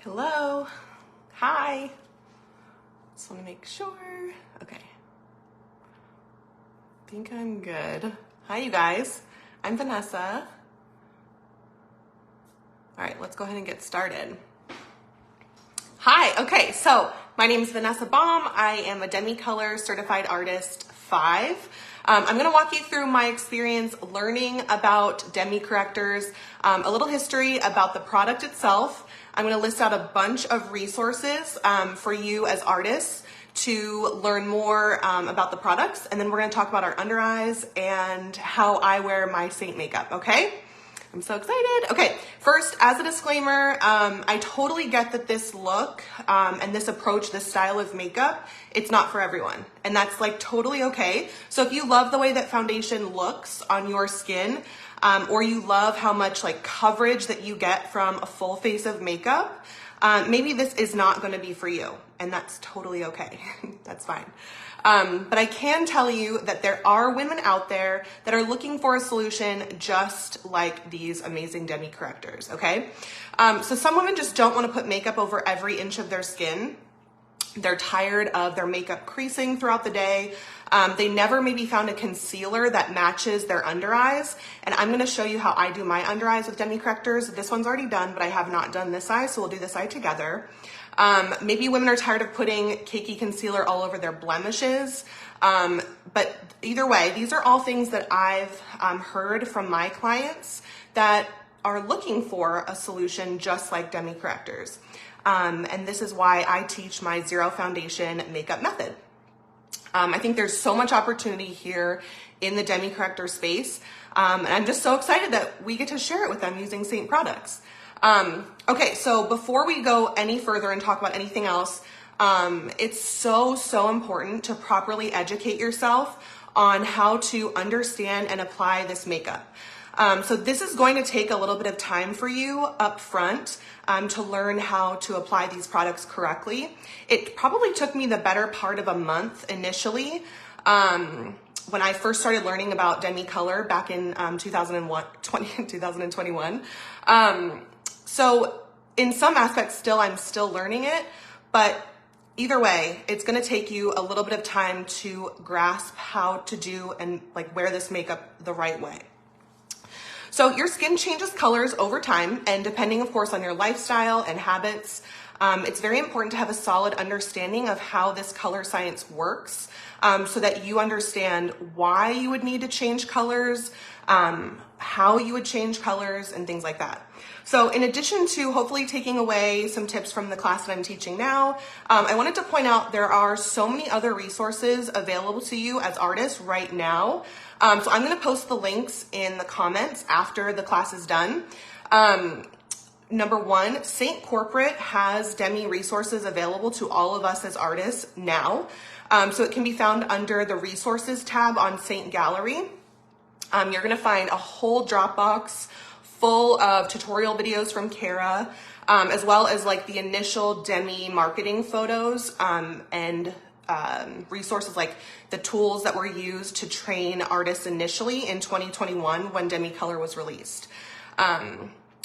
Hello. Hi. Just want to make sure. Okay. I think I'm good. Hi, you guys. I'm Vanessa. All right, let's go ahead and get started. Hi. Okay, so my name is Vanessa Baum. I am a Demi Color Certified Artist 5. I'm going to walk you through my experience learning about Demi correctors, a little history about the product itself. I'm going to list out a bunch of resources for you as artists to learn more about the products, and then we're going to talk about our under eyes and how I wear my Saint makeup, okay? I'm so excited. Okay, first, as a disclaimer, I totally get that this look and this approach, this style of makeup, it's not for everyone. And that's like totally okay. So if you love the way that foundation looks on your skin, or you love how much like coverage that you get from a full face of makeup, maybe this is not gonna be for you. And that's totally okay. That's fine. But I can tell you that there are women out there that are looking for a solution just like these amazing Demi correctors, okay? So some women just don't want to put makeup over every inch of their skin. They're tired of their makeup creasing throughout the day. They never maybe found a concealer that matches their under eyes. And I'm going to show you how I do my under eyes with Demi correctors. This one's already done, but I have not done this eye, so we'll do this eye together. Maybe women are tired of putting cakey concealer all over their blemishes. But either way, these are all things that I've heard from my clients that are looking for a solution just like Demi correctors. And this is why I teach my zero foundation makeup method. I think there's so much opportunity here in the Demi corrector space. And I'm just so excited that we get to share it with them using Saint products. Okay, so before we go any further and talk about anything else, it's so important to properly educate yourself on how to understand and apply this makeup. So this is going to take a little bit of time for you up front to learn how to apply these products correctly. It probably took me the better part of a month initially when I first started learning about Demi Color back in 2021. So in some aspects I'm still learning it, but either way, it's going to take you a little bit of time to grasp how to do and like wear this makeup the right way. So your skin changes colors over time, and depending of course on your lifestyle and habits, it's very important to have a solid understanding of how this color science works, so that you understand why you would need to change colors, how you would change colors, and things like that. So in addition to hopefully taking away some tips from the class that I'm teaching now, I wanted to point out there are so many other resources available to you as artists right now. So I'm going to post the links in the comments after the class is done. Number one, Saint Corporate has Demi resources available to all of us as artists now. So it can be found under the resources tab on Saint Gallery. You're going to find a whole Dropbox full of tutorial videos from Kara, as well as like the initial Demi marketing photos, and resources like the tools that were used to train artists initially in 2021 when Demi Color was released.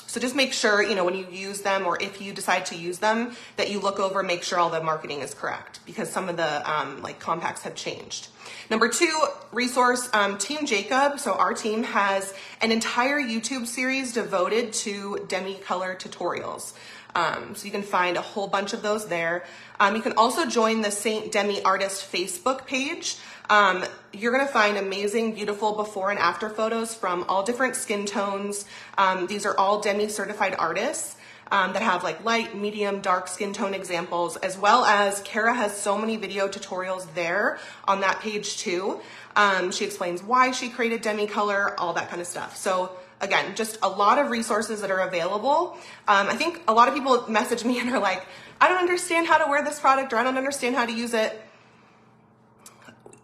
So just make sure, when you use them, or if you decide to use them, that you look over, make sure all the marketing is correct, because some of the like compacts have changed. Number two resource, Team Jacob. So our team has an entire YouTube series devoted to Demi Color tutorials. So you can find a whole bunch of those there. You can also join the Saint Demi Artist Facebook page. You're going to find amazing, beautiful before and after photos from all different skin tones. These are all Demi certified artists that have like light, medium, dark skin tone examples, as well as Kara has so many video tutorials there on that page too. She explains why she created Demi Color, all that kind of stuff. So again, just a lot of resources that are available. I think a lot of people message me and are like, I don't understand how to wear this product, or I don't understand how to use it.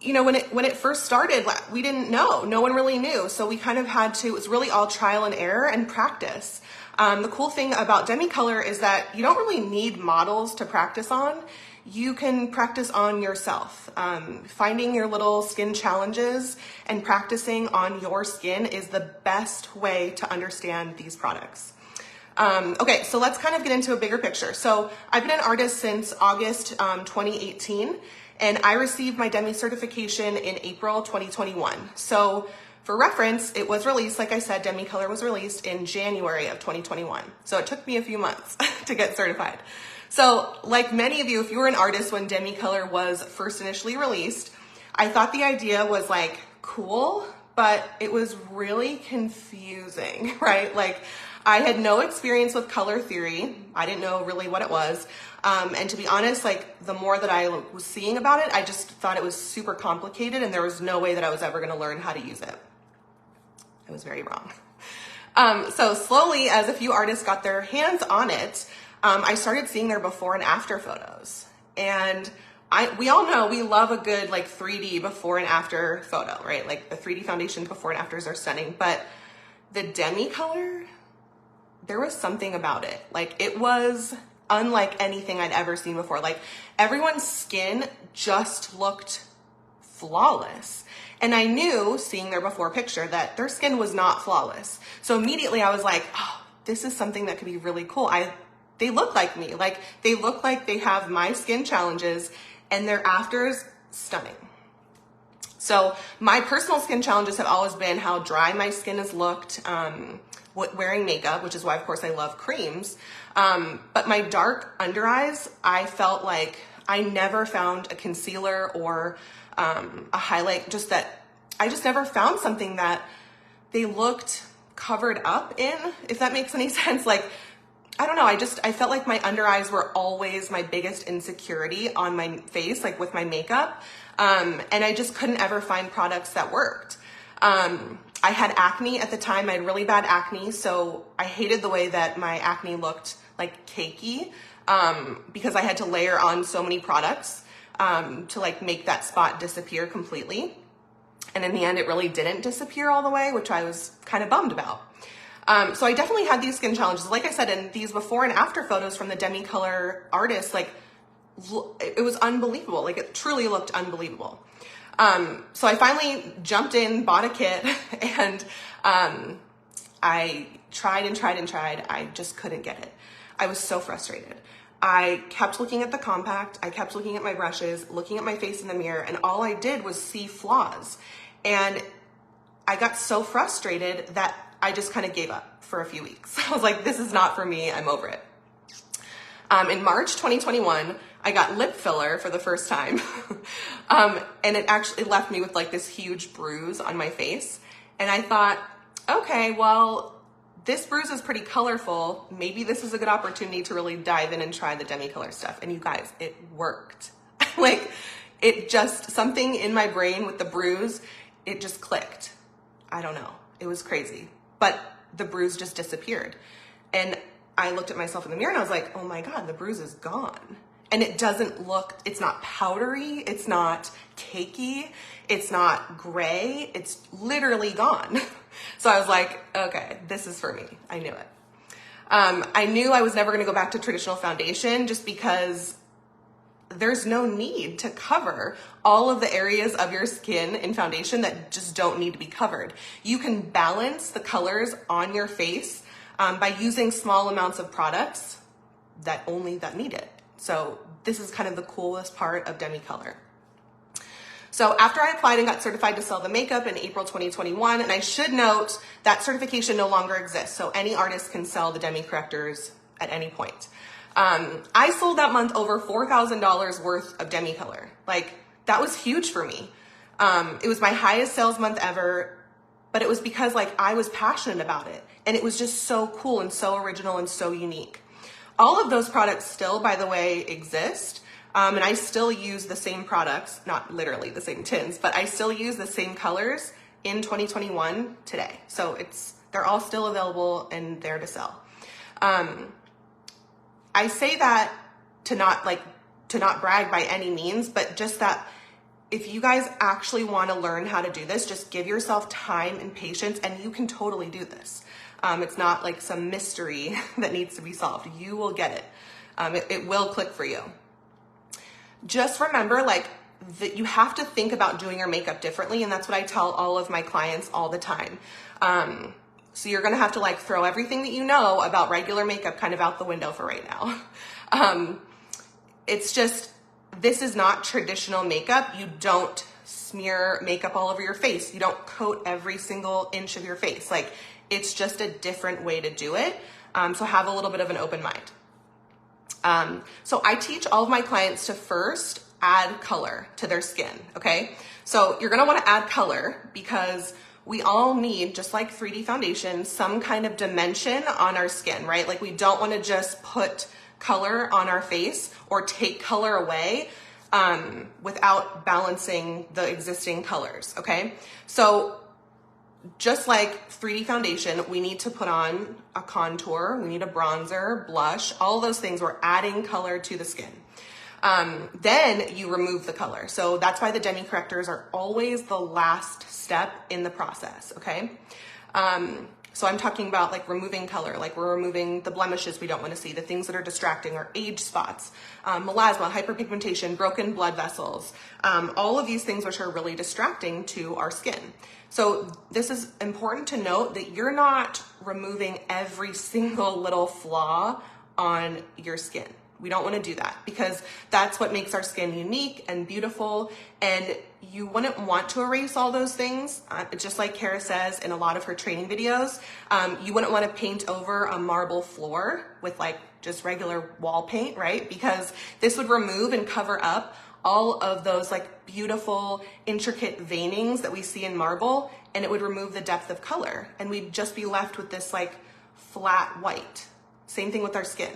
When it first started, we didn't know. No one really knew. So we kind of had to, it was really all trial and error and practice. The cool thing about Demi Color is that you don't really need models to practice on. You can practice on yourself. Finding your little skin challenges and practicing on your skin is the best way to understand these products. Okay, so let's kind of get into a bigger picture. So I've been an artist since August 2018, and I received my Demi certification in April 2021. So for reference, it was released, like I said, Demi Color was released in January of 2021. So it took me a few months to get certified. So like many of you, if you were an artist when Demi Color was first initially released, I thought the idea was like cool, but it was really confusing, right? Like I had no experience with color theory. I didn't know really what it was. And to be honest, like the more that I was seeing about it, I just thought it was super complicated and there was no way that I was ever gonna learn how to use it. I was very wrong. So slowly, as a few artists got their hands on it, I started seeing their before and after photos. And we all know we love a good like 3D before and after photo, right? Like the 3D foundations before and afters are stunning, but the Demi Color, there was something about it. Like it was unlike anything I'd ever seen before. Like everyone's skin just looked flawless. And I knew, seeing their before picture, that their skin was not flawless. So immediately I was like, oh, this is something that could be really cool. They look like me. Like they look like they have my skin challenges and their afters stunning. So my personal skin challenges have always been how dry my skin has looked, wearing makeup, which is why of course I love creams. But my dark under eyes, I felt like I never found a concealer or a highlight, just that I just never found something that they looked covered up in, if that makes any sense. Like, I don't know, I felt like my under eyes were always my biggest insecurity on my face, like with my makeup. And I just couldn't ever find products that worked. I had acne at the time. I had really bad acne, so I hated the way that my acne looked like cakey, because I had to layer on so many products to like make that spot disappear completely. And in the end, it really didn't disappear all the way, which I was kind of bummed about. So I definitely had these skin challenges. Like I said, in these before and after photos from the Demi Color artists, like it was unbelievable. Like it truly looked unbelievable. So I finally jumped in, bought a kit, and I tried and tried and tried. I just couldn't get it. I was so frustrated. I kept looking at the compact. I kept looking at my brushes, looking at my face in the mirror, and all I did was see flaws. And I got so frustrated that I just kind of gave up for a few weeks. I was like, this is not for me. I'm over it. In March 2021, I got lip filler for the first time. And it actually left me with like this huge bruise on my face. And I thought, okay, well, this bruise is pretty colorful. Maybe this is a good opportunity to really dive in and try the Demi Color stuff. And you guys, it worked. Like it just, something in my brain with the bruise, it just clicked. I don't know. It was crazy, but the bruise just disappeared. And I looked at myself in the mirror and I was like, oh my God, the bruise is gone. And it doesn't look, it's not powdery. It's not cakey. It's not gray. It's literally gone. So I was like, okay, this is for me. I knew it. I knew I was never going to go back to traditional foundation just because there's no need to cover all of the areas of your skin in foundation that just don't need to be covered. You can balance the colors on your face by using small amounts of products that need it. So this is kind of the coolest part of Demi Color. So after I applied and got certified to sell the makeup in April 2021, and I should note that certification no longer exists, so any artist can sell the Demi correctors at any point. I sold that month over $4,000 worth of Demi Color. Like, that was huge for me. It was my highest sales month ever, but it was because like I was passionate about it, and it was just so cool and so original and so unique. All of those products still, by the way, exist. And I still use the same products, not literally the same tins, but I still use the same colors in 2021 today. So they're all still available and there to sell. I say that to not brag by any means, but just that if you guys actually want to learn how to do this, just give yourself time and patience and you can totally do this. It's not like some mystery that needs to be solved. You will get it. It will click for you. Just remember that you have to think about doing your makeup differently. And that's what I tell all of my clients all the time. So you're gonna have to like throw everything that you know about regular makeup kind of out the window for right now. It's just, this is not traditional makeup. You don't smear makeup all over your face. You don't coat every single inch of your face. Like, it's just a different way to do it. So have a little bit of an open mind. So I teach all of my clients to first add color to their skin, okay? So you're gonna wanna add color because we all need, just like 3D foundation, some kind of dimension on our skin, right? Like, we don't wanna just put color on our face or take color away without balancing the existing colors, okay? So just like 3D foundation, we need to put on a contour, we need a bronzer, blush, all those things. We're adding color to the skin. Then you remove the color. So that's why the Demi correctors are always the last step in the process, okay? So I'm talking about like removing color, like we're removing the blemishes we don't want to see, the things that are distracting, or age spots, melasma, hyperpigmentation, broken blood vessels, all of these things which are really distracting to our skin. So this is important to note that you're not removing every single little flaw on your skin. We don't want to do that because that's what makes our skin unique and beautiful. And you wouldn't want to erase all those things. Just like Kara says in a lot of her training videos, you wouldn't want to paint over a marble floor with like just regular wall paint, right? Because this would remove and cover up all of those like beautiful, intricate veinings that we see in marble, and it would remove the depth of color. And we'd just be left with this like flat white. Same thing with our skin.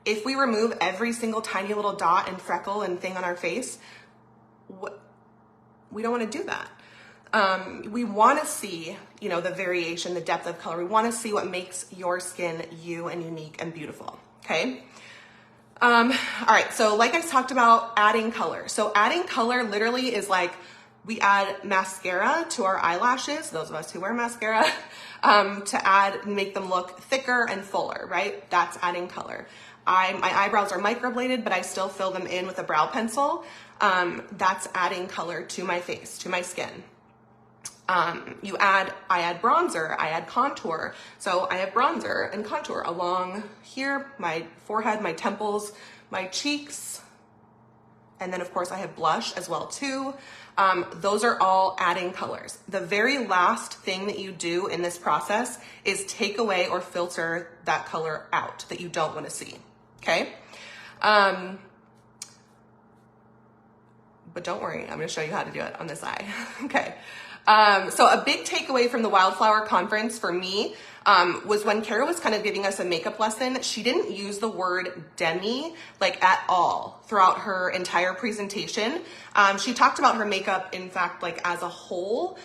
If we remove every single tiny little dot and freckle and thing on our face, we don't want to do that. We want to see, you know, the variation, the depth of color. We want to see what makes your skin you and unique and beautiful, okay? All right, so like I talked about, adding color. So adding color literally is like we add mascara to our eyelashes, those of us who wear mascara, to make them look thicker and fuller, right? That's adding color. My eyebrows are microbladed, but I still fill them in with a brow pencil. That's adding color to my face, to my skin. I add bronzer, I add contour. So I have bronzer and contour along here, my forehead, my temples, my cheeks. And then of course I have blush as well too. Those are all adding colors. The very last thing that you do in this process is take away or filter that color out that you don't want to see, okay? But don't worry, I'm gonna show you how to do it on this eye, okay? So a big takeaway from the Wildflower Conference for me was when Kara was kind of giving us a makeup lesson. She didn't use the word Demi like at all throughout her entire presentation. She talked about her makeup, in fact, like as a whole.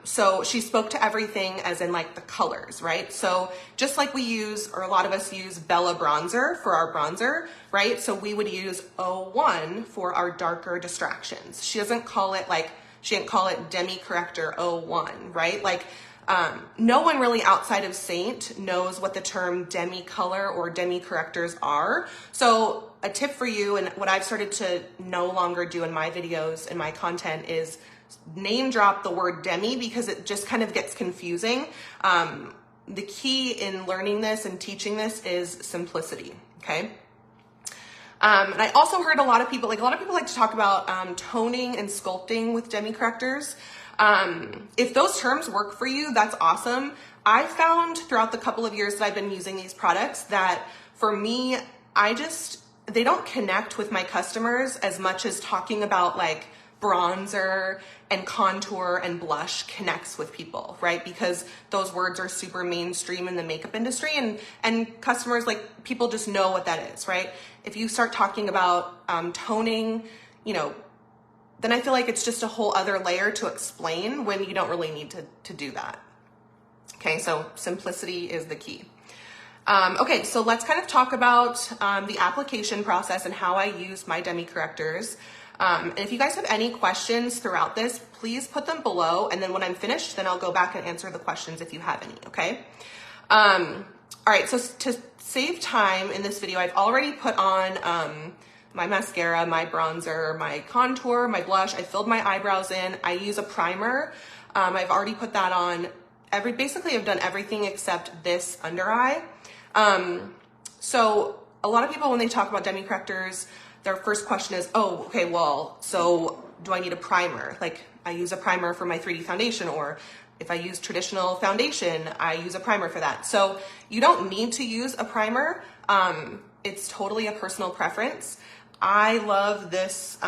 So she spoke to everything as in like the colors, right? So just like we use, or a lot of us use Bella bronzer for our bronzer, right? So we would use 01 for our darker distractions. She didn't call it Demi Corrector 01, right? Like, no one really outside of Saint knows what the term demi color or demi correctors are. So a tip for you, and what I've started to no longer do in my videos and my content, is name drop the word demi because it just kind of gets confusing. The key in learning this and teaching this is simplicity, okay? And I also heard a lot of people like to talk about toning and sculpting with demi correctors. If those terms work for you, that's awesome. I found throughout the couple of years that I've been using these products that for me, they don't connect with my customers as much as talking about like bronzer and contour and blush connects with people, right? Because those words are super mainstream in the makeup industry, and customers, like, people just know what that is, right? If you start talking about toning, you know, then I feel like it's just a whole other layer to explain when you don't really need to do that. Okay, so simplicity is the key. Okay, so let's kind of talk about the application process and how I use my demi correctors. And if you guys have any questions throughout this, please put them below, and then when I'm finished, then I'll go back and answer the questions if you have any, okay? All right, so to save time in this video, I've already put on my mascara, my bronzer, my contour, my blush. I filled my eyebrows in. I use a primer. I've already put that on. basically I've done everything except this under eye. So a lot of people, when they talk about Demi correctors, their first question is, oh, okay, well, so do I need a primer? Like, I use a primer for my 3D foundation, or if I use traditional foundation, I use a primer for that. So you don't need to use a primer. It's totally a personal preference. I love this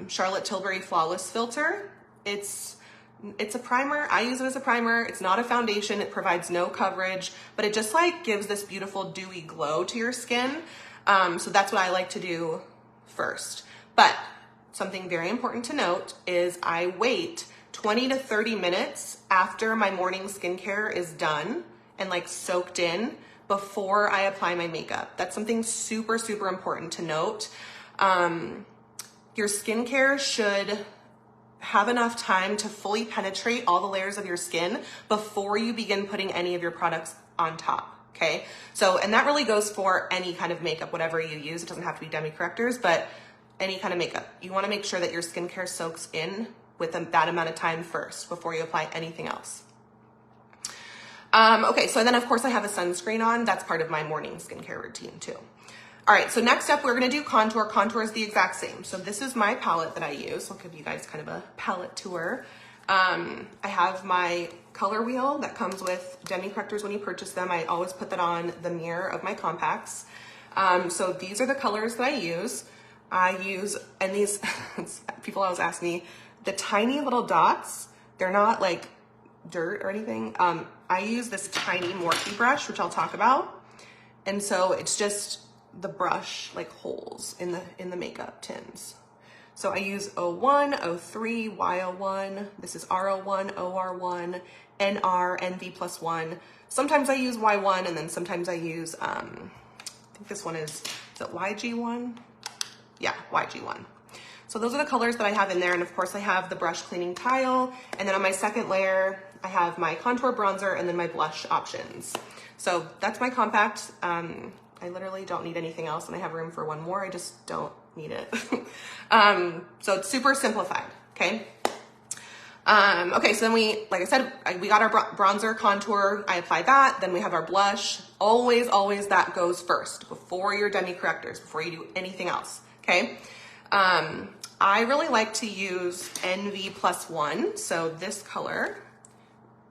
Charlotte Tilbury Flawless Filter. It's a primer. I use it as a primer. It's not a foundation. It provides no coverage, but it just like gives this beautiful dewy glow to your skin. So that's what I like to do first. But something very important to note is I wait 20 to 30 minutes after my morning skincare is done and like soaked in before I apply my makeup. That's something super, super important to note. Your skincare should have enough time to fully penetrate all the layers of your skin before you begin putting any of your products on top. Okay, so, and that really goes for any kind of makeup, whatever you use. It doesn't have to be Demi correctors, but any kind of makeup. You want to make sure that your skincare soaks in with that amount of time first before you apply anything else. Okay, so then of course I have a sunscreen on. That's part of my morning skincare routine too. All right, so next up we're gonna do contour. Contour is the exact same. So this is my palette that I use. I'll give you guys kind of a palette tour. I have my color wheel that comes with Demi correctors when you purchase them. I always put that on the mirror of my compacts. So these are the colors that I use. And these, people always ask me, the tiny little dots, they're not like dirt or anything. I use this tiny Morphe brush, which I'll talk about. And so it's just the brush like holes in the makeup tins. So I use O1, O3, Y01. This is R01, OR1, NR, NV+1. Sometimes I use Y1, and then sometimes I use, I think this one is it YG1? Yeah, YG1. So those are the colors that I have in there. And of course I have the brush cleaning tile. And then on my second layer, I have my contour bronzer and then my blush options. So that's my compact. I literally don't need anything else, and I have room for one more. I just don't need it. So it's super simplified, okay? Okay, so then like I said, we got our bronzer, contour, I apply that, then we have our blush. Always, always that goes first, before your Demi correctors, before you do anything else, okay? I really like to use NV+1, so this color,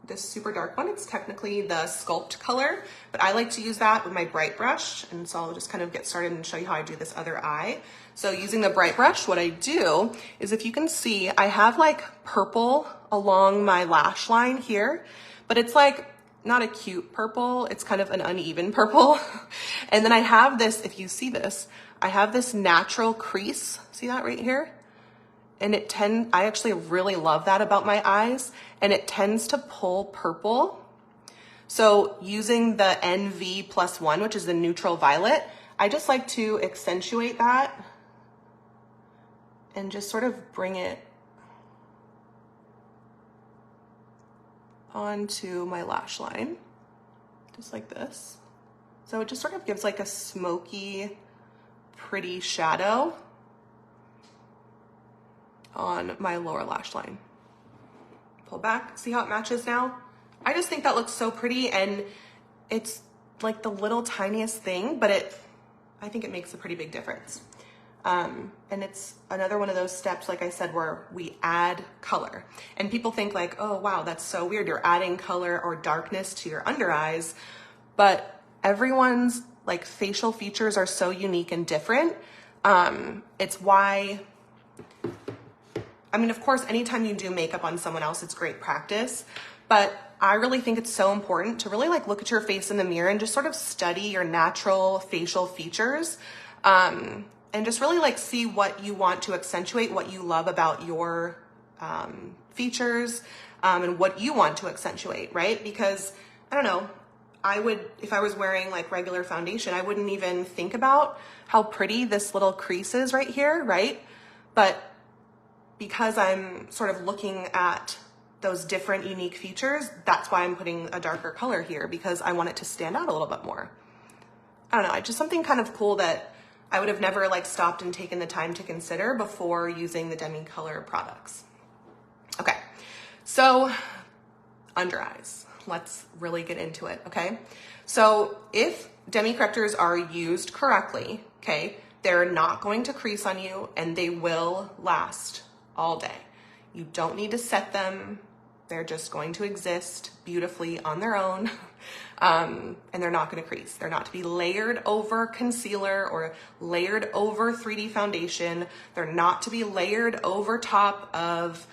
this super dark one, it's technically the Sculpt color, but I like to use that with my bright brush. And so I'll just kind of get started and show you how I do this other eye. So using the bright brush, what I do is, if you can see, I have like purple along my lash line here, but it's like not a cute purple. It's kind of an uneven purple. And then I have this, if you see this, I have this natural crease. See that right here? And I actually really love that about my eyes, and it tends to pull purple. So using the NV+1, which is the neutral violet, I just like to accentuate that and just sort of bring it onto my lash line, just like this. So it just sort of gives like a smoky, pretty shadow on my lower lash line. Pull back, see how it matches now? I just think that looks so pretty, and it's like the little tiniest thing, but I think it makes a pretty big difference. And it's another one of those steps, like I said, where we add color. And people think like, oh wow, that's so weird, you're adding color or darkness to your under eyes. But everyone's like facial features are so unique and different. It's why, I mean, of course, anytime you do makeup on someone else, it's great practice, but I really think it's so important to really like look at your face in the mirror and just sort of study your natural facial features, and just really like see what you want to accentuate, what you love about your features, and what you want to accentuate, right? Because I don't know, if I was wearing like regular foundation, I wouldn't even think about how pretty this little crease is right here, right? But because I'm sort of looking at those different unique features, that's why I'm putting a darker color here, because I want it to stand out a little bit more. I don't know, it's just something kind of cool that I would have never like stopped and taken the time to consider before using the Demi color products. Okay, so under eyes. let's really get into it, okay? So if demi correctors are used correctly, okay, they're not going to crease on you and they will last all day. You don't need to set them. They're just going to exist beautifully on their own. And they're not going to crease. They're not to be layered over concealer or layered over 3D foundation. They're not to be layered over top of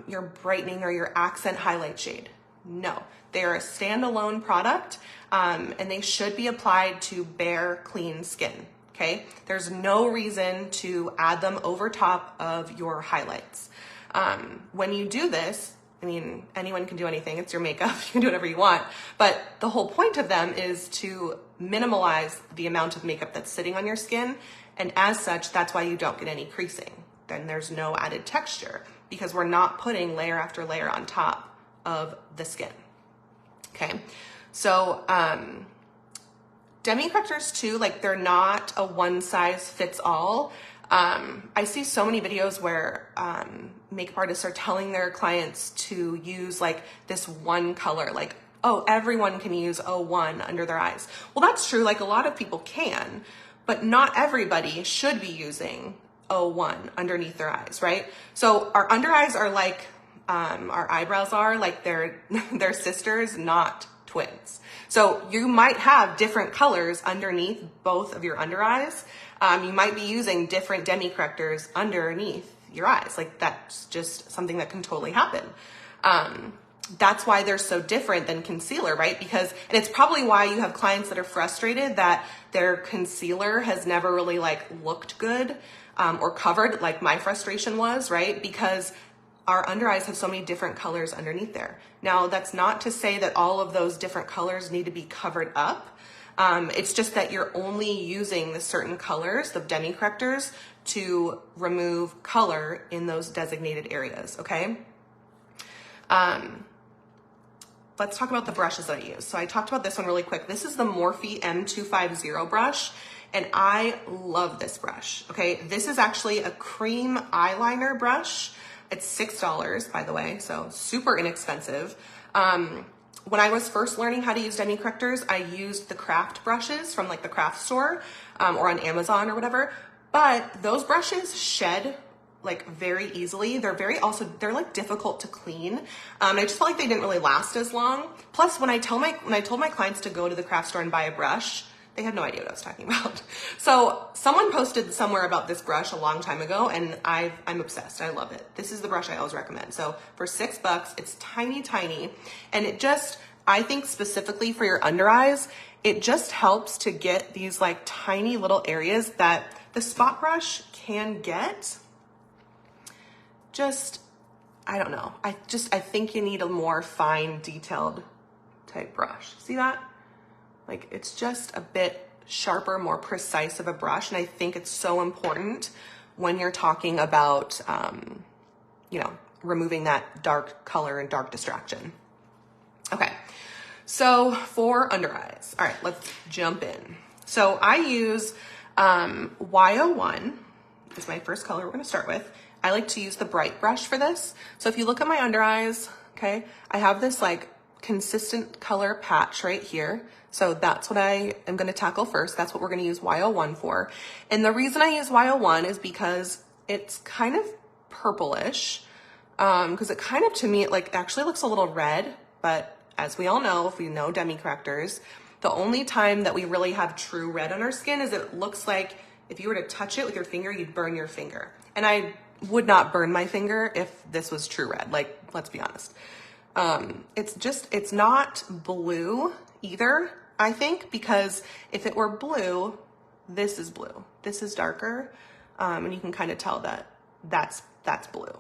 your brightening or your accent highlight shade. No, they are a standalone product, and they should be applied to bare, clean skin. Okay, there's no reason to add them over top of your highlights. When you do this, I mean, anyone can do anything. It's your makeup. You can do whatever you want. But the whole point of them is to minimalize the amount of makeup that's sitting on your skin. And as such, that's why you don't get any creasing. Then there's no added texture because we're not putting layer after layer on top of the skin. Okay. So, demi correctors too, like they're not a one size fits all. I see so many videos where makeup artists are telling their clients to use like this one color, like, oh, everyone can use 01 under their eyes. Well, that's true. Like a lot of people can, but not everybody should be using 01 underneath their eyes, right? So our under eyes are like our eyebrows are, like they're sisters, not twins. So you might have different colors underneath both of your under eyes. You might be using different demi correctors underneath your eyes. Like that's just something that can totally happen. That's why they're so different than concealer, right? Because, and it's probably why you have clients that are frustrated that their concealer has never really like looked good or covered, like my frustration was, right? Because our under eyes have so many different colors underneath there. Now, that's not to say that all of those different colors need to be covered up. It's just that you're only using the certain colors, the demi correctors, to remove color in those designated areas, okay? Let's talk about the brushes that I use. So I talked about this one really quick. This is the Morphe M250 brush, and I love this brush, okay? This is actually a cream eyeliner brush. It's $6, by the way, so super inexpensive. When I was first learning how to use demi correctors, I used the craft brushes from like the craft store or on Amazon or whatever, but those brushes shed like very easily. They're like difficult to clean. I just felt like they didn't really last as long. Plus, when I told my clients to go to the craft store and buy a brush, they had no idea what I was talking about. So someone posted somewhere about this brush a long time ago, and I'm obsessed. I love it. This is the brush I always recommend. So for $6, it's tiny, tiny. And it just, I think specifically for your under eyes, it just helps to get these like tiny little areas that the spot brush can get. Just, I don't know. I think you need a more fine detailed type brush. See that? Like it's just a bit sharper, more precise of a brush. And I think it's so important when you're talking about, you know, removing that dark color and dark distraction. Okay, so for under eyes, all right, let's jump in. So I use Y01 is my first color we're gonna start with. I like to use the bright brush for this. So if you look at my under eyes, okay, I have this like consistent color patch right here. So that's what I am going to tackle first. That's what we're going to use Y01 for. And the reason I use Y01 is because it's kind of purplish. Because it kind of, to me, it like actually looks a little red. But as we all know, if we know demi correctors, the only time that we really have true red on our skin is it looks like if you were to touch it with your finger, you'd burn your finger. And I would not burn my finger if this was true red. Like, let's be honest. It's not blue either, I think, because if it were blue, this is blue. This is darker, and you can kind of tell that that's blue.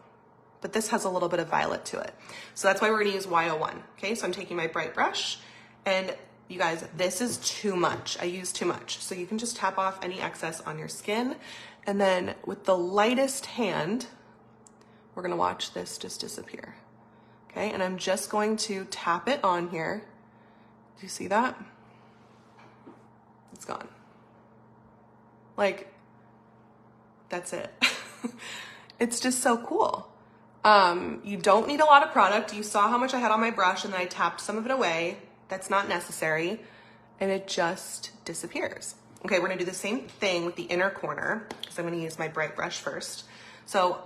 But this has a little bit of violet to it. So that's why we're gonna use Y01, okay? So I'm taking my bright brush, and you guys, this is too much. I use too much. So you can just tap off any excess on your skin, and then with the lightest hand, we're gonna watch this just disappear. Okay, and I'm just going to tap it on here. Do you see that? It's gone. Like, that's it. It's just so cool. You don't need a lot of product. You saw how much I had on my brush and then I tapped some of it away. That's not necessary. And it just disappears. Okay, we're gonna do the same thing with the inner corner because I'm gonna use my bright brush first. So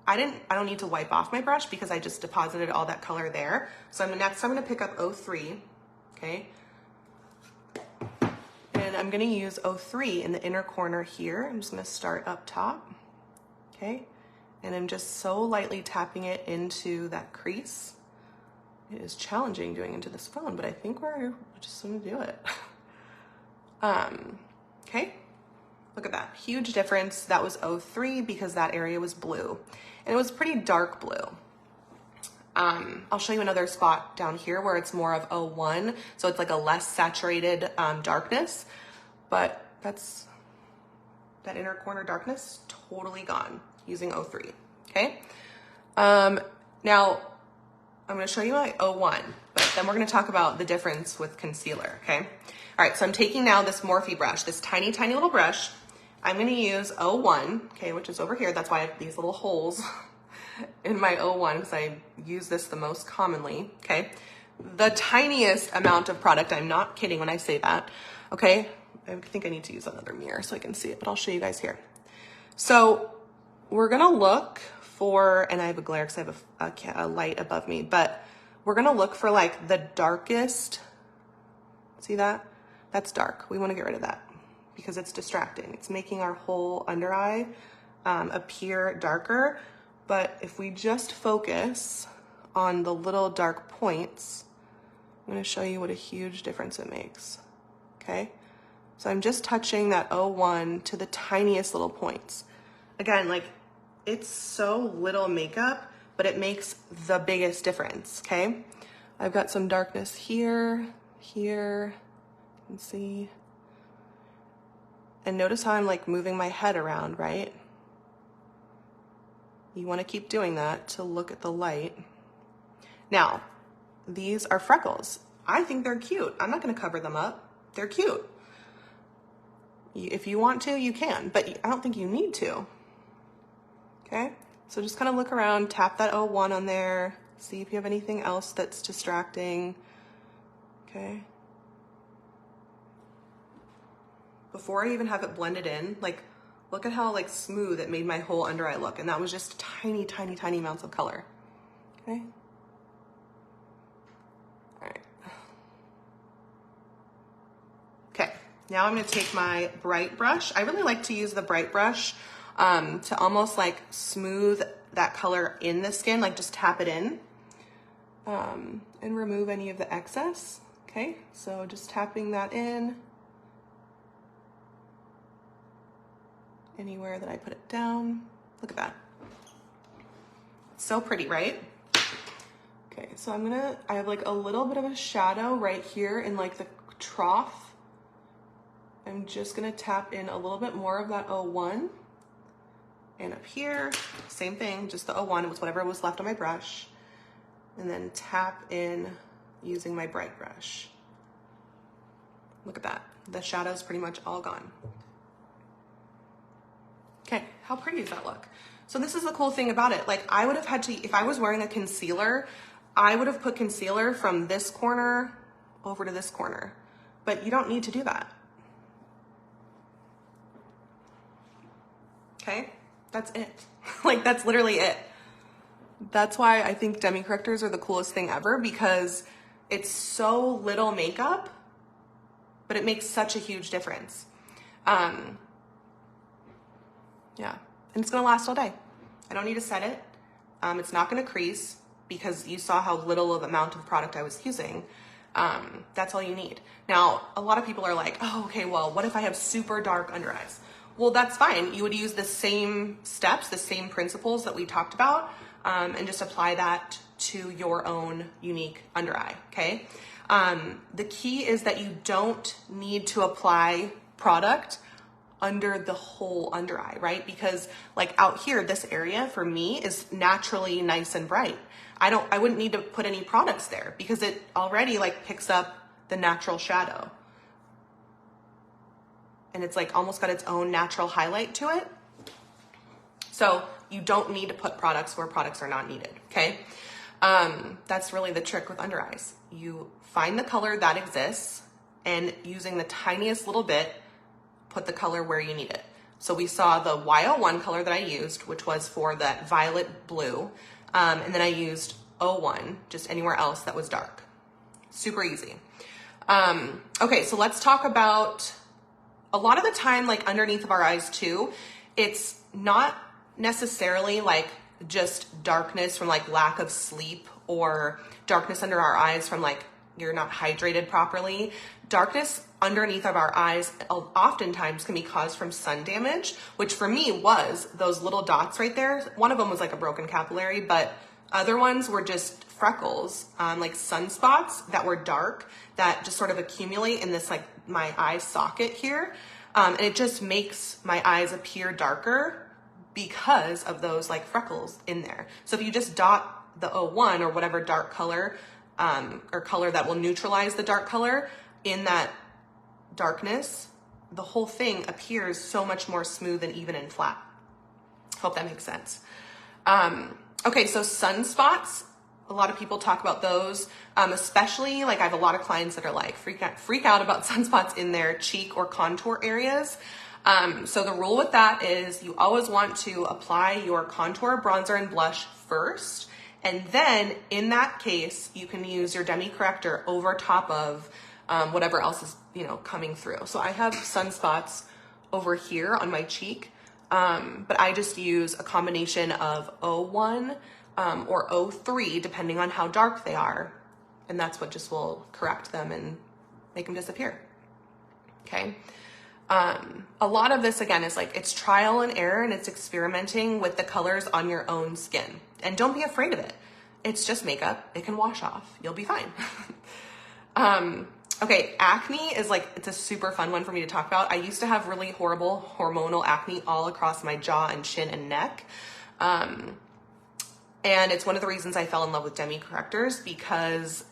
I don't need to wipe off my brush because I just deposited all that color there. So next I'm gonna pick up 03, okay? And I'm gonna use 03 in the inner corner here. I'm just gonna start up top, okay? And I'm just so lightly tapping it into that crease. It is challenging doing into this phone, but I think we're just gonna do it. Okay, look at that, huge difference. That was 03 because that area was blue and it was pretty dark blue. I'll show you another spot down here where it's more of 01. So it's like a less saturated darkness, but that inner corner darkness totally gone using 03, okay? Now I'm gonna show you my 01, but then we're gonna talk about the difference with concealer, okay? All right, so I'm taking now this Morphe brush, this tiny, tiny little brush. I'm gonna use 01, okay, which is over here. That's why I have these little holes in my 01 because I use this the most commonly, okay? The tiniest amount of product, I'm not kidding when I say that, okay? I think I need to use another mirror so I can see it, but I'll show you guys here. So we're gonna look for, and I have a glare because I have a light above me, but we're gonna look for like the darkest, see that? That's dark. We wanna get rid of that because it's distracting. It's making our whole under eye appear darker. But if we just focus on the little dark points, I'm gonna show you what a huge difference it makes, okay? So I'm just touching that 01 to the tiniest little points. Again, like it's so little makeup, but it makes the biggest difference, okay? I've got some darkness here, here, you can see. And notice how I'm like moving my head around, right? You wanna keep doing that to look at the light. Now, these are freckles. I think they're cute. I'm not gonna cover them up. They're cute. If you want to, you can, but I don't think you need to. Okay, so just kind of look around, tap that 01 on there, see if you have anything else that's distracting, okay? Before I even have it blended in, like, look at how like smooth it made my whole under eye look, and that was just tiny, tiny, tiny amounts of color, okay? All right. Okay, now I'm gonna take my bright brush. I really like to use the bright brush to almost like smooth that color in the skin, like just tap it in and remove any of the excess, okay? So just tapping that in. Anywhere that I put it down. Look at that. So pretty, right? Okay, so I have like a little bit of a shadow right here in like the trough. I'm just gonna tap in a little bit more of that 01. And up here, same thing, just the 01, it was whatever was left on my brush. And then tap in using my bright brush. Look at that. The shadow's pretty much all gone. Okay, how pretty does that look? So this is the cool thing about it. Like I would have had to, if I was wearing a concealer, I would have put concealer from this corner over to this corner, but you don't need to do that. Okay, that's it. Like that's literally it. That's why I think demi correctors are the coolest thing ever, because it's so little makeup, but it makes such a huge difference. Yeah, and it's gonna last all day. I don't need to set it. It's not gonna crease because you saw how little of amount of product I was using. That's all you need. Now, a lot of people are like, oh, okay, well, what if I have super dark under eyes? Well, that's fine. You would use the same steps, the same principles that we talked about, and just apply that to your own unique under eye, okay? The key is that you don't need to apply product under the whole under eye, right? Because like out here, this area for me is naturally nice and bright. I wouldn't need to put any products there because it already like picks up the natural shadow. And it's like almost got its own natural highlight to it. So You don't need to put products where products are not needed, okay? That's really the trick with under eyes. You find the color that exists, and using the tiniest little bit, put the color where you need it. So we saw the Y01 color that I used, which was for that violet blue. And then I used 01, just anywhere else that was dark. Super easy. Okay, so let's talk about, a lot of the time, like underneath of our eyes too, it's not necessarily like just darkness from like lack of sleep or darkness under our eyes from like you're not hydrated properly. Darkness underneath of our eyes oftentimes can be caused from sun damage, which for me was those little dots right there. One of them was like a broken capillary, but other ones were just freckles, like sunspots that were dark that just sort of accumulate in this like my eye socket here. And it just makes my eyes appear darker because of those like freckles in there. So if you just dot the 01 or whatever dark color or color that will neutralize the dark color in that darkness, the whole thing appears so much more smooth and even and flat. Hope that makes sense. Okay, so sunspots, a lot of people talk about those, especially like I have a lot of clients that are like freak out about sunspots in their cheek or contour areas. So the rule with that is you always want to apply your contour, bronzer, and blush first. And then in that case, you can use your Demi corrector over top of whatever else is, coming through. So I have sunspots over here on my cheek, but I just use a combination of 01 or 03, depending on how dark they are. And that's what just will correct them and make them disappear. Okay. A lot of this, again, is like, it's trial and error, and it's experimenting with the colors on your own skin. And don't be afraid of it. It's just makeup. It can wash off. You'll be fine. Okay, acne is like, it's a super fun one for me to talk about. I used to have really horrible hormonal acne all across my jaw and chin and neck. And it's one of the reasons I fell in love with Demi correctors, because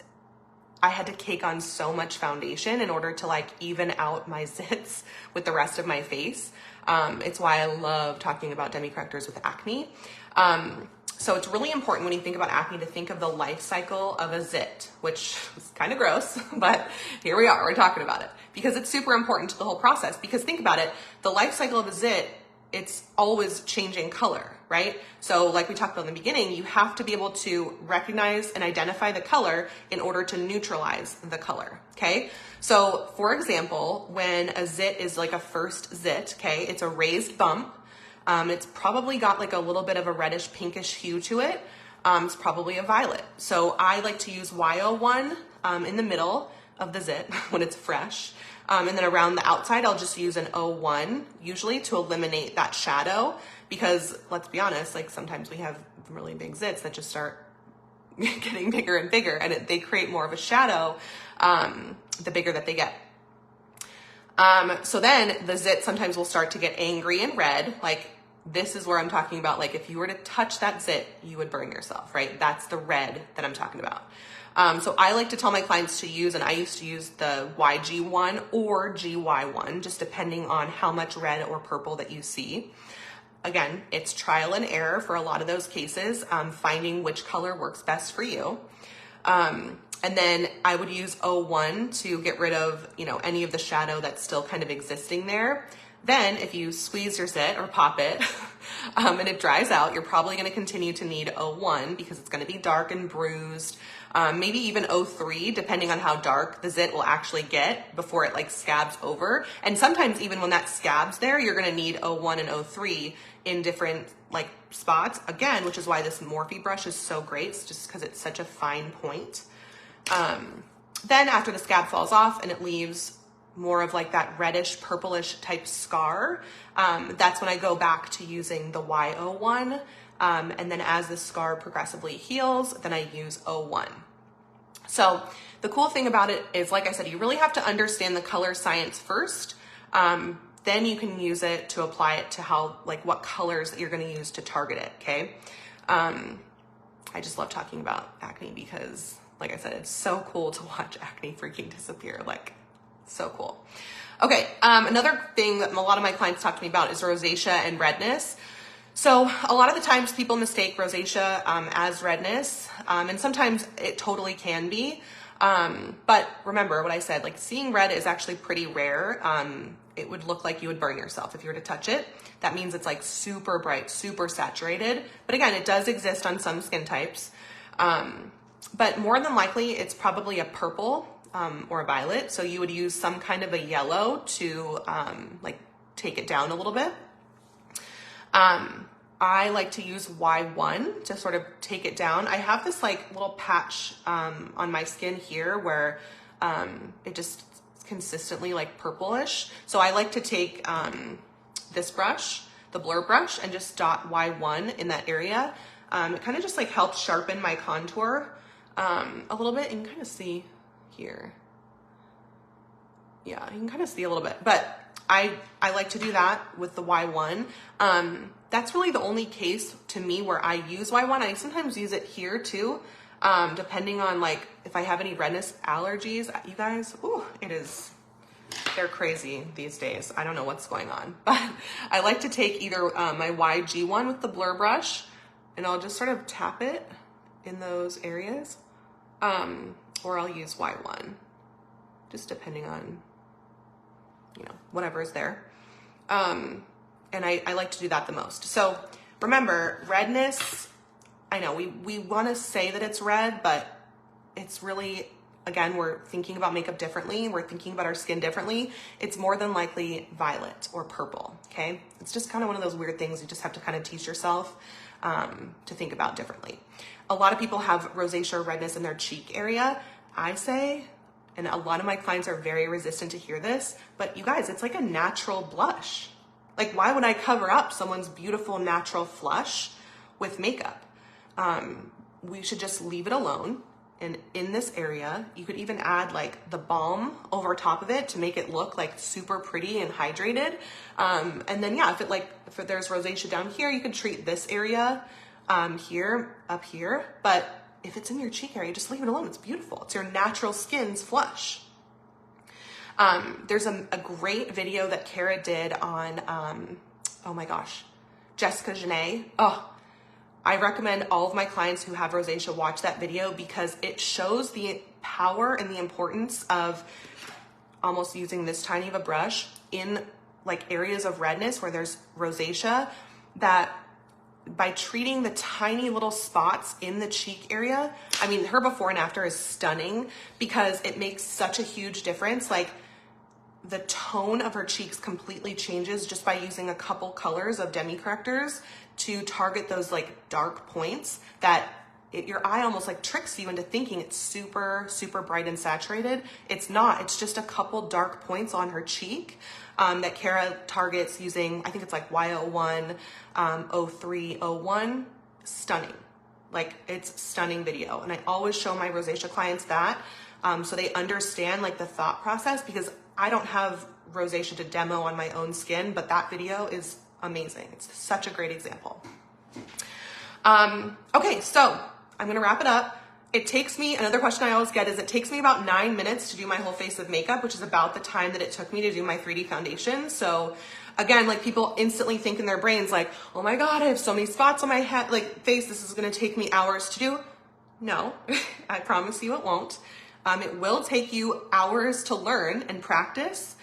I had to cake on so much foundation in order to like even out my zits with the rest of my face. It's why I love talking about Demi correctors with acne. So it's really important when you think about acne to think of the life cycle of a zit, which is kind of gross, but here we are, we're talking about it because it's super important to the whole process. Because think about it, the life cycle of a zit, it's always changing color, right? So like we talked about in the beginning, you have to be able to recognize and identify the color in order to neutralize the color, okay? So for example, when a zit is like a first zit, okay, it's a raised bump. It's probably got like a little bit of a reddish pinkish hue to it. It's probably a violet. So I like to use Y01 in the middle of the zit when it's fresh. And then around the outside, I'll just use an 01 usually to eliminate that shadow, because let's be honest, like sometimes we have really big zits that just start getting bigger and bigger, and they create more of a shadow the bigger that they get. So then the zit sometimes will start to get angry and red. Like this is where I'm talking about, like if you were to touch that zit, you would burn yourself, right? That's the red that I'm talking about. So I like to tell my clients to use, and I used to use the YG1 or GY1, just depending on how much red or purple that you see. Again, it's trial and error for a lot of those cases, finding which color works best for you. And then I would use 01 to get rid of, any of the shadow that's still kind of existing there. Then if you squeeze your zit or pop it and it dries out, you're probably going to continue to need 01 because it's going to be dark and bruised. Maybe even 03, depending on how dark the zit will actually get before it like scabs over. And sometimes even when that scabs there, you're going to need 01 and 03 in different like spots. Again, which is why this Morphe brush is so great. It's just because it's such a fine point. Then after the scab falls off and it leaves more of like that reddish purplish type scar, that's when I go back to using the Y01. And then as the scar progressively heals, then I use 01. So the cool thing about it is, like I said, you really have to understand the color science first. Then you can use it to apply it to what colors that you're going to use to target it. Okay. I just love talking about acne because, like I said, it's so cool to watch acne freaking disappear. Like, so cool. Okay. Another thing that a lot of my clients talk to me about is rosacea and redness. So a lot of the times people mistake rosacea as redness, and sometimes it totally can be. But remember what I said, like seeing red is actually pretty rare. It would look like you would burn yourself if you were to touch it. That means it's like super bright, super saturated. But again, it does exist on some skin types. But more than likely, it's probably a purple or a violet. So you would use some kind of a yellow to like take it down a little bit. I like to use Y1 to sort of take it down. I have this like little patch on my skin here where it just consistently like purplish. So I like to take this brush, the blur brush, and just dot Y1 in that area. It kind of just like helps sharpen my contour a little bit. You can kind of see here. Yeah, you can kind of see a little bit, but I like to do that with the Y1. That's really the only case to me where I use Y1. I sometimes use it here too, depending on like if I have any redness allergies. You guys, they're crazy these days. I don't know what's going on, but I like to take either my YG1 with the blur brush, and I'll just sort of tap it in those areas, or I'll use Y1, just depending on, you know, whatever is there. And I like to do that the most. So remember, redness, I know we want to say that it's red, but it's really, again, we're thinking about makeup differently. We're thinking about our skin differently. It's more than likely violet or purple, okay? It's just kind of one of those weird things you just have to kind of teach yourself to think about differently. A lot of people have rosacea or redness in their cheek area. I say, and a lot of my clients are very resistant to hear this, but you guys, it's like a natural blush. Like, why would I cover up someone's beautiful natural flush with makeup? We should just leave it alone. And in this area, you could even add like the Baum over top of it to make it look like super pretty and hydrated. And then yeah, if there's rosacea down here, you could treat this area here, up here. But if it's in your cheek area, just leave it alone. It's beautiful. It's your natural skin's flush. There's a great video that Kara did on, oh my gosh, Jessica Janae. Oh, I recommend all of my clients who have rosacea watch that video because it shows the power and the importance of almost using this tiny of a brush in like areas of redness where there's rosacea, that by treating the tiny little spots in the cheek area, I mean, her before and after is stunning because it makes such a huge difference. Like, the tone of her cheeks completely changes just by using a couple colors of Demi correctors to target those like dark points that your eye almost like tricks you into thinking it's super, super bright and saturated. It's not. It's just a couple dark points on her cheek that Kara targets using, I think it's like Y01, 03, 01. Stunning. Like, it's stunning video. And I always show my rosacea clients that so they understand like the thought process, because I don't have rosacea to demo on my own skin, but that video is amazing. It's such a great example. Okay, so I'm gonna wrap it up. It takes me, another question I always get is it takes me about 9 minutes to do my whole face of makeup, which is about the time that it took me to do my 3D foundation. So again, like, people instantly think in their brains like, oh my God, I have so many spots on my head, like face, this is gonna take me hours to do. No, I promise you it won't. It will take you hours to learn and practice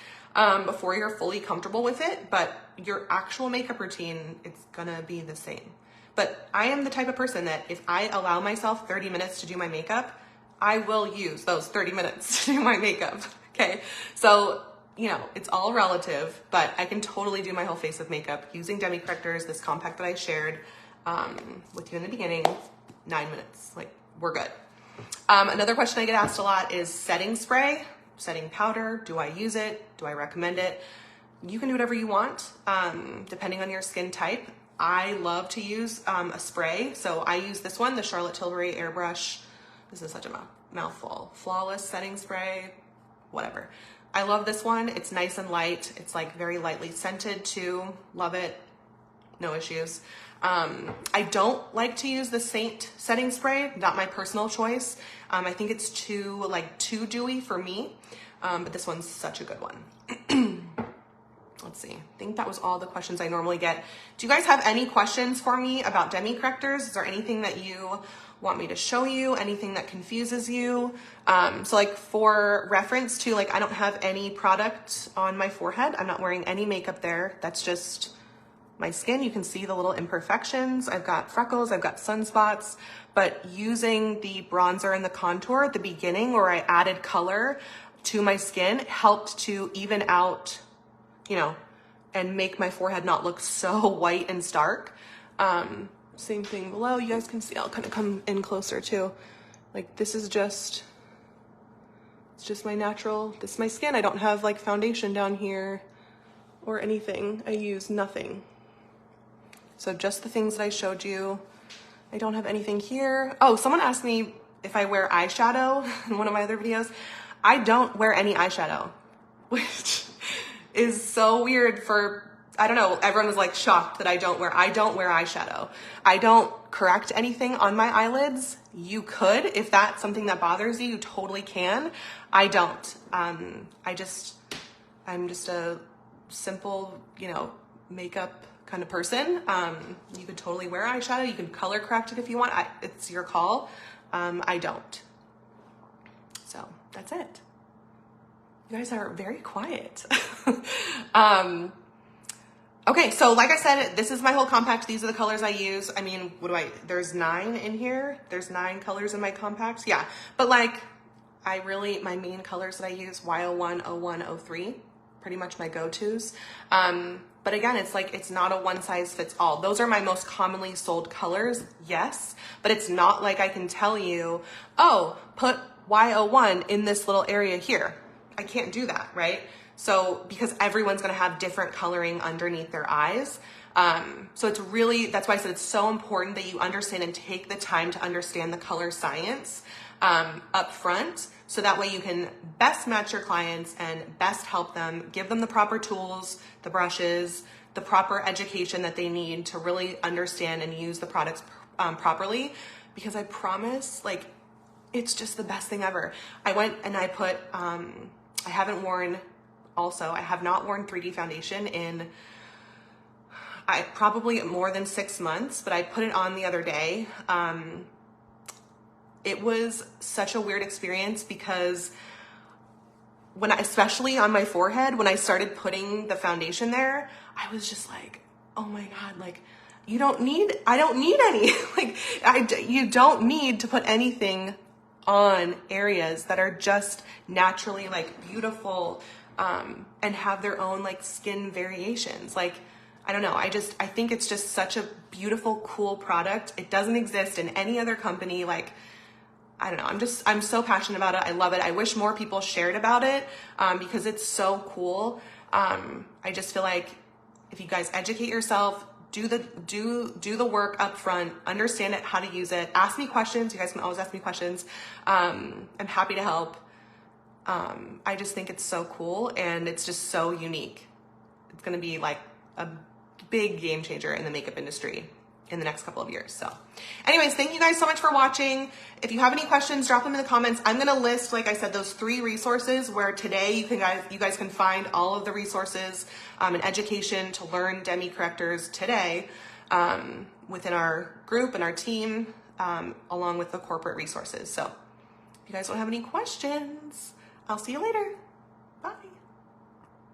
before you're fully comfortable with it, but your actual makeup routine, it's gonna be the same. But I am the type of person that if I allow myself 30 minutes to do my makeup, I will use those 30 minutes to do my makeup, okay? So, you know, it's all relative, but I can totally do my whole face of makeup using Demi correctors, this compact that I shared with you in the beginning, 9 minutes, like, we're good. Another question I get asked a lot is setting spray, setting powder. Do I use it? Do I recommend it? You can do whatever you want, depending on your skin type. I love to use a spray. So I use this one, the Charlotte Tilbury Airbrush. This is such a mouthful. Flawless setting spray, whatever. I love this one. It's nice and light. It's like very lightly scented too. Love it. No issues. I don't like to use the Saint setting spray, not my personal choice. I think it's too dewy for me, but this one's such a good one. let's see, I think that was all the questions I normally get. Do you guys have any questions for me about Demi correctors? Is there anything that you want me to show you? Anything that confuses you? So like for reference to, like, I don't have any product on my forehead. I'm not wearing any makeup there. That's just my skin. You can see the little imperfections. I've got freckles, I've got sunspots, but using the bronzer and the contour at the beginning where I added color to my skin helped to even out, you know, and make my forehead not look so white and stark. Same thing below. You guys can see, I'll kind of come in closer too. Like this is just, it's just my natural, this is my skin. I don't have like foundation down here or anything. I use nothing. So just the things that I showed you. I don't have anything here. Oh, someone asked me if I wear eyeshadow in one of my other videos. I don't wear any eyeshadow, which is so weird for, I don't know, everyone was like shocked that I don't wear eyeshadow. I don't correct anything on my eyelids. You could, if that's something that bothers you, you totally can. I don't. I'm just a simple, you know, makeup kind of person. You could totally wear eyeshadow. You can color correct it if you want. It's your call. I don't. So that's it. You guys are very quiet. Okay, so like I said, this is my whole compact. These are the colors I use. I mean, there's 9 in here. There's 9 colors in my compacts. Yeah, but like, my main colors that I use, Y01, 01, 03, pretty much my go-tos. But again, it's like, it's not a one size fits all. Those are my most commonly sold colors, yes, but it's not like I can tell you, oh, put Y01 in this little area here. I can't do that, right? So, because everyone's gonna have different coloring underneath their eyes. So it's really, that's why I said it's so important that you understand and take the time to understand the color science up front, so that way you can best match your clients and best help them, give them the proper tools, the brushes, the proper education that they need to really understand and use the products properly. Because I promise, like, it's just the best thing ever. I went and I put, I have not worn 3D foundation in probably more than 6 months, but I put it on the other day. It was such a weird experience because especially on my forehead, when I started putting the foundation there, I was just like, oh my God, like, I don't need any, like, you don't need to put anything on areas that are just naturally like beautiful, and have their own like skin variations. Like, I don't know. I think it's just such a beautiful, cool product. It doesn't exist in any other company. Like, I don't know. I'm so passionate about it. I love it. I wish more people shared about it, because it's so cool. I just feel like if you guys educate yourself, do the work up front, understand it, how to use it, ask me questions. You guys can always ask me questions. I'm happy to help. I just think it's so cool and it's just so unique. It's going to be like a big game changer in the makeup industry in the next couple of years. So anyways, thank you guys so much for watching. If you have any questions, drop them in the comments. I'm going to list, like I said, those 3 resources where today you guys can find all of the resources and education to learn Demi correctors today within our group and our team, along with the corporate resources. So if you guys don't have any questions, I'll see you later.